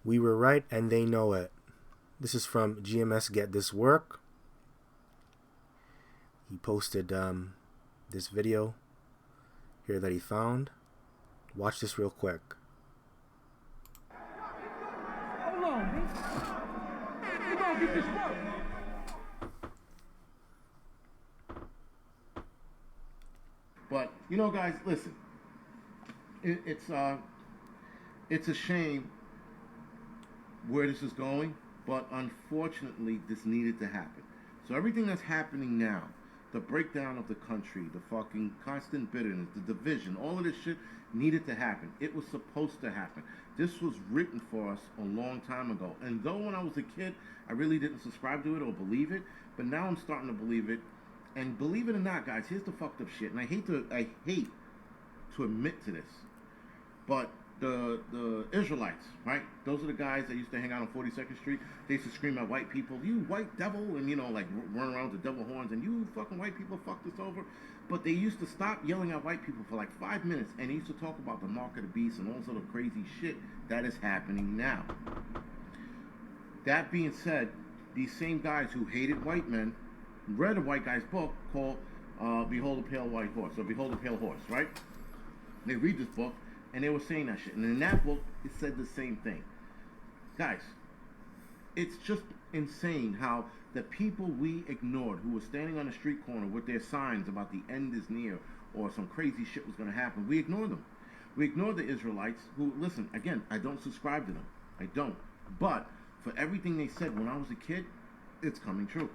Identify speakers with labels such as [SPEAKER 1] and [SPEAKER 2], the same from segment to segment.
[SPEAKER 1] We were right and they know it. This is from GMS Get This Work. He posted this video here that he found. Watch this real quick.
[SPEAKER 2] Hold on, B. We gonna get this work.
[SPEAKER 3] But you know, guys, listen. It's a shame where this is going, but unfortunately, this needed to happen. So everything that's happening now, the breakdown of the country, the fucking constant bitterness, the division, all of this shit needed to happen. It was supposed to happen. This was written for us a long time ago. And though when I was a kid, I really didn't subscribe to it or believe it, but now I'm starting to believe it. And believe it or not, guys, here's the fucked up shit. And I hate to admit to this, but the Israelites, right? Those are the guys that used to hang out on 42nd Street. They used to scream at white people, "You white devil," and like run around with the devil horns, and "You fucking white people fucked us over." But they used to stop yelling at white people for like 5 minutes, and they used to talk about the mark of the beast and all sort of crazy shit that is happening now. That being said, these same guys who hated white men read a white guy's book called Behold a Pale White Horse, or Behold a Pale Horse, right? They read this book, and they were saying that shit. And in that book, it said the same thing. Guys, it's just insane how the people we ignored, who were standing on the street corner with their signs about the end is near, or some crazy shit was going to happen, we ignored them. We ignored the Israelites, who, listen, again, I don't subscribe to them. I don't. But for everything they said when I was a kid, it's coming true.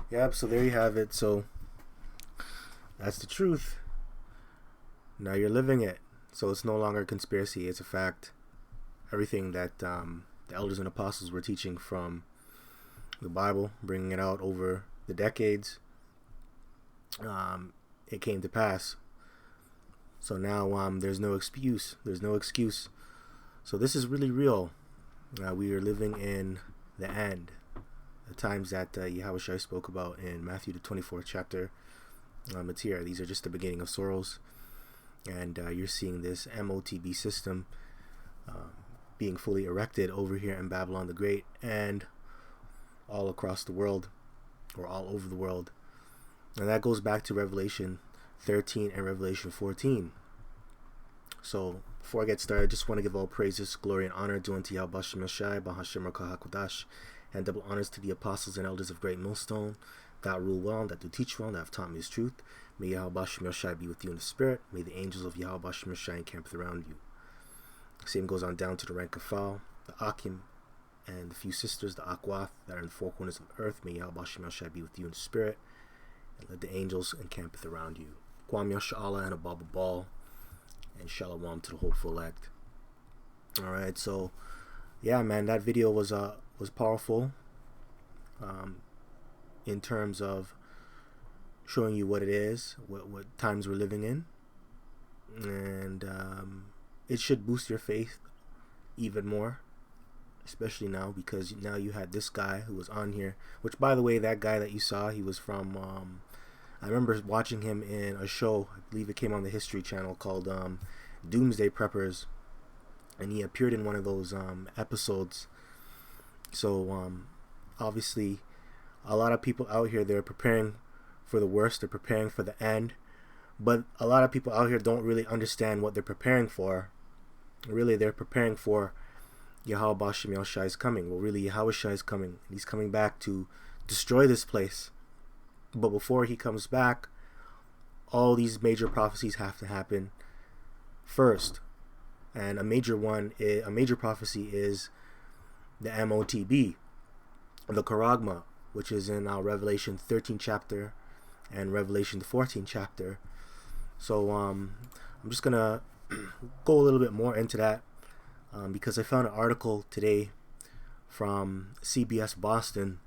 [SPEAKER 1] Yep, so there you have it. So that's the truth. Now you're living it. So it's no longer a conspiracy, it's a fact. Everything that the elders and apostles were teaching from the Bible, bringing it out over the decades, it came to pass. So now there's no excuse. There's no excuse. So this is really real. We are living in the end. The times that Yahushua spoke about in Matthew the 24th chapter. It's here. These are just the beginning of sorrows. And you're seeing this MOTB system being fully erected over here in Babylon the Great and all across the world, or all over the world. And that goes back to Revelation 13 and Revelation 14. So before I get started, I just want to give all praises, glory, and honor due unto Yahweh Shem Yashai, Bahashem Rakah HaKodash, and double honors to the apostles and elders of Great Millstone that rule well and that do teach well and that have taught me his truth. May Yahweh Shem Yashai be with you in the spirit. May the angels of Yahweh Shem Yashai encamp around you. Same goes on down to the rank of Phal, the Akim, and the few sisters, the Akwath, that are in the four corners of the earth. May Yahweh Shem Yashai be with you in the spirit, and let the angels encamp around you. Kwam Yasha'Allah and a Baba Ball, and Shalom to the hopeful elect. Alright, so yeah, man, that video was powerful in terms of showing you what it is, what times we're living in, and it should boost your faith even more, especially now, because now you had this guy who was on here, which, by the way, that guy that you saw, he was from I remember watching him in a show, I believe it came on the History Channel, called Doomsday Preppers, and he appeared in one of those episodes. So obviously a lot of people out here, they're preparing for the worst, they're preparing for the end, but a lot of people out here don't really understand what they're preparing for. Really, they're preparing for Yahweh Shem Yashai is coming. Well, really, Yahushua is coming, and he's coming back to destroy this place. But before he comes back, all these major prophecies have to happen first. And a major prophecy is the MOTB, the Charagma, which is in Revelation 13 chapter and Revelation 14 chapter. So I'm just gonna go a little bit more into that because I found an article today from CBS Boston,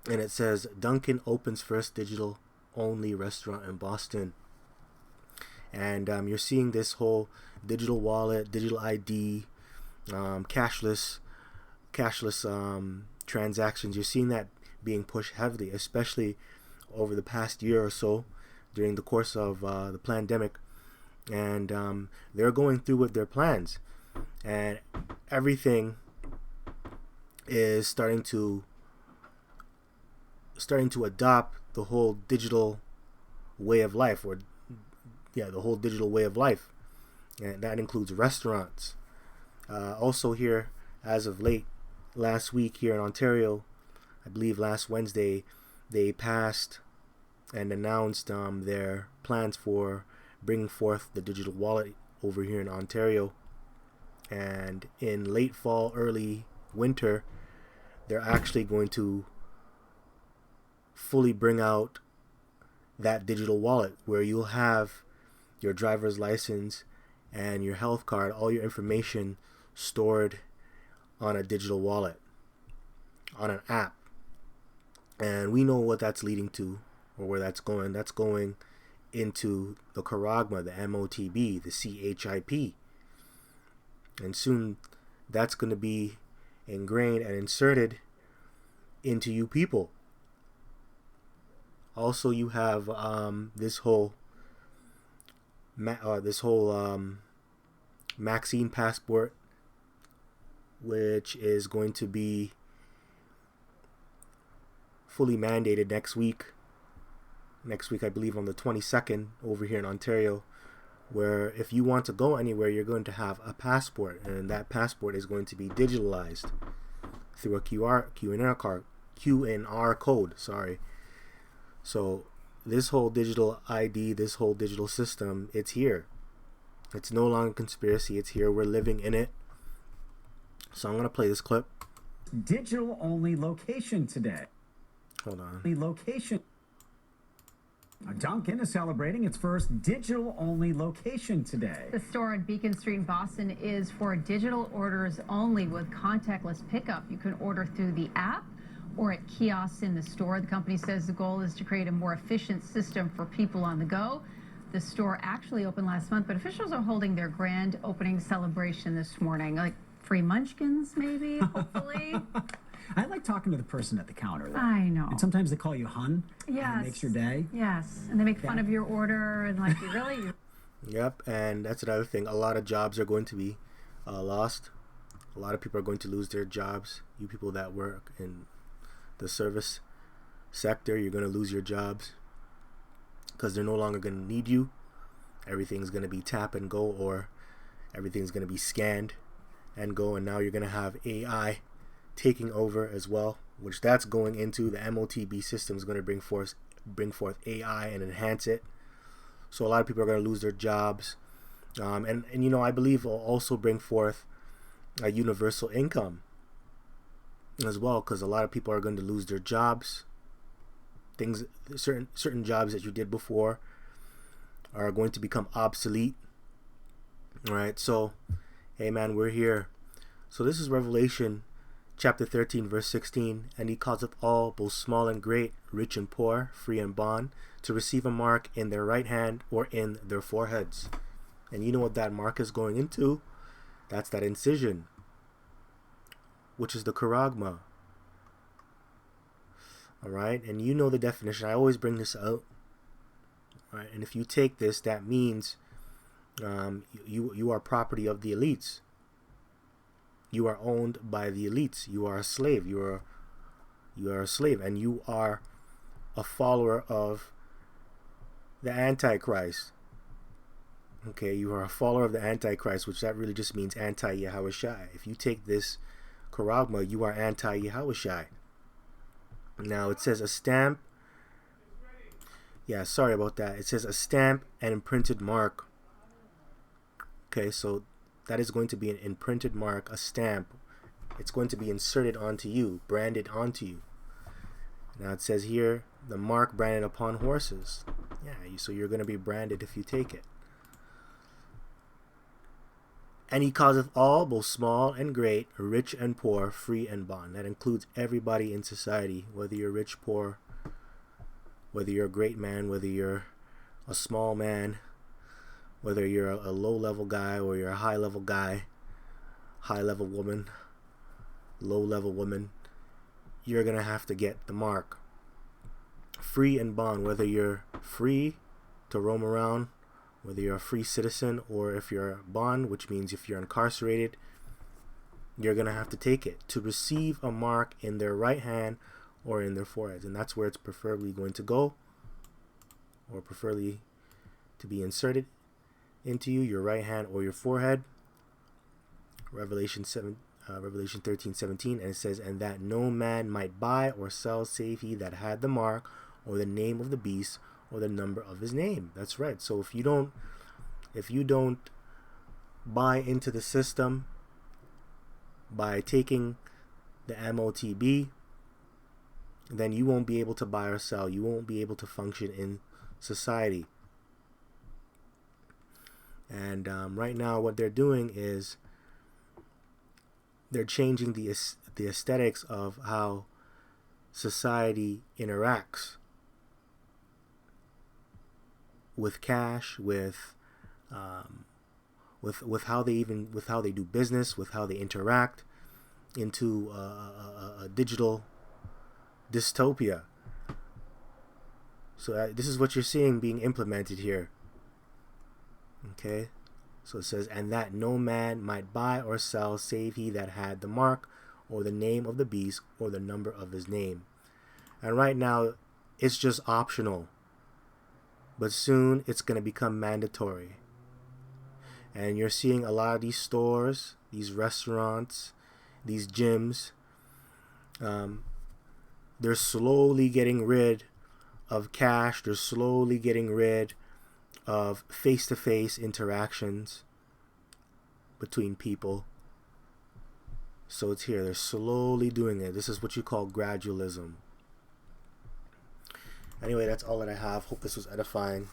[SPEAKER 1] and it says Dunkin' opens first digital only restaurant in Boston. And you're seeing this whole digital wallet, digital ID, cashless transactions. You're seeing that being pushed heavily, especially over the past year or so, during the course of the pandemic, and they're going through with their plans, and everything is starting to adopt the whole digital way of life, the whole digital way of life, and that includes restaurants. Also here, as of last week here in Ontario, I believe last Wednesday, they passed and announced their plans for bringing forth the digital wallet over here in Ontario. And in late fall, early winter, they're actually going to fully bring out that digital wallet where you'll have your driver's license and your health card, all your information stored on a digital wallet, on an app. And we know what that's leading to, or where that's going. That's going into the Charagma, the MOTB, the CHIP. And soon that's going to be ingrained and inserted into you people. Also, you have this whole vaccine passport, which is going to be fully mandated next week. Next week, I believe on the 22nd over here in Ontario, where if you want to go anywhere, you're going to have a passport, and that passport is going to be digitalized through a QNR code. So this whole digital ID, this whole digital system, it's here. It's no longer a conspiracy. It's here. We're living in it. So I'm going to play this clip.
[SPEAKER 4] Digital only location today.
[SPEAKER 1] Hold on.
[SPEAKER 4] Location. Dunkin' is celebrating its first digital only location today.
[SPEAKER 5] The store on Beacon Street in Boston is for digital orders only with contactless pickup. You can order through the app or at kiosks in the store. The company says the goal is to create a more efficient system for people on the go. The store actually opened last month, but officials are holding their grand opening celebration this morning. Like free munchkins, maybe, hopefully.
[SPEAKER 4] I like talking to the person at the counter, though.
[SPEAKER 5] I know.
[SPEAKER 4] And sometimes they call you hun.
[SPEAKER 5] Yes.
[SPEAKER 4] And it makes your day.
[SPEAKER 5] Yes. And they make fun of your order and like, you really?
[SPEAKER 1] Yep, and that's another thing. A lot of jobs are going to be lost. A lot of people are going to lose their jobs. You people that work in the service sector, you're going to lose your jobs because they're no longer going to need you. Everything's going to be tap and go, or everything's going to be scanned and go, and now you're going to have AI taking over as well, which that's going into the MOTB system is going to bring forth AI and enhance it. So a lot of people are going to lose their jobs, and I believe will also bring forth a universal income as well, because a lot of people are going to lose their jobs. Certain jobs that you did before are going to become obsolete. All right, so hey man, we're here. So this is Revelation chapter 13 verse 16, and he causeth all, both small and great, rich and poor, free and bond, to receive a mark in their right hand or in their foreheads. And you know what that mark is going into? That's that incision, which is the Charagma. Alright, and you know the definition. I always bring this out. All right, and if you take this, that means you are property of the elites. You are owned by the elites. You are a slave. You are a slave, and you are a follower of the Antichrist. Okay, you are a follower of the Antichrist, which that really just means anti-Yahushai. If you take this Charagma, you are anti-Yahushai. Now it says a stamp. Yeah, sorry about that. It says a stamp and imprinted mark. Okay, so that is going to be an imprinted mark, a stamp. It's going to be inserted onto you, branded onto you. Now it says here, the mark branded upon horses. Yeah, so you're going to be branded if you take it. And he causeth all, both small and great, rich and poor, free and bond. That includes everybody in society, whether you're rich, poor, whether you're a great man, whether you're a small man, whether you're a low-level guy or you're a high-level guy, high-level woman, low-level woman, you're going to have to get the mark. Free and bond, whether you're free to roam around, whether you're a free citizen or if you're bond, which means if you're incarcerated, you're going to have to take it to receive a mark in their right hand or in their foreheads. And that's where it's preferably going to go, or preferably to be inserted into you, your right hand or your forehead. Revelation 13:17, and it says, and that no man might buy or sell save he that had the mark or the name of the beast or the number of his name. That's right. So if you don't buy into the system by taking the MOTB, then you won't be able to buy or sell. You won't be able to function in society. And right now what they're doing is they're changing the aesthetics of how society interacts with cash, with how they do business, with how they interact, into a digital dystopia. So this is what you're seeing being implemented here. Okay. So it says, and that no man might buy or sell save he that had the mark or the name of the beast or the number of his name. And right now it's just optional, but soon it's going to become mandatory. And you're seeing a lot of these stores, these restaurants, these gyms, they're slowly getting rid of cash. They're slowly getting rid of face-to-face interactions between people. So it's here. They're slowly doing it. This is what you call gradualism. Anyway, that's all that I have. Hope this was edifying.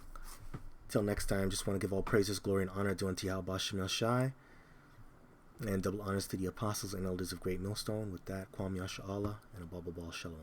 [SPEAKER 1] Till next time, just want to give all praises, glory, and honor to Yahweh Bashem El Shai, and double honors to the apostles and elders of Great Millstone. With that, Kwam Yasha Allah, and Abba Bal Shalom.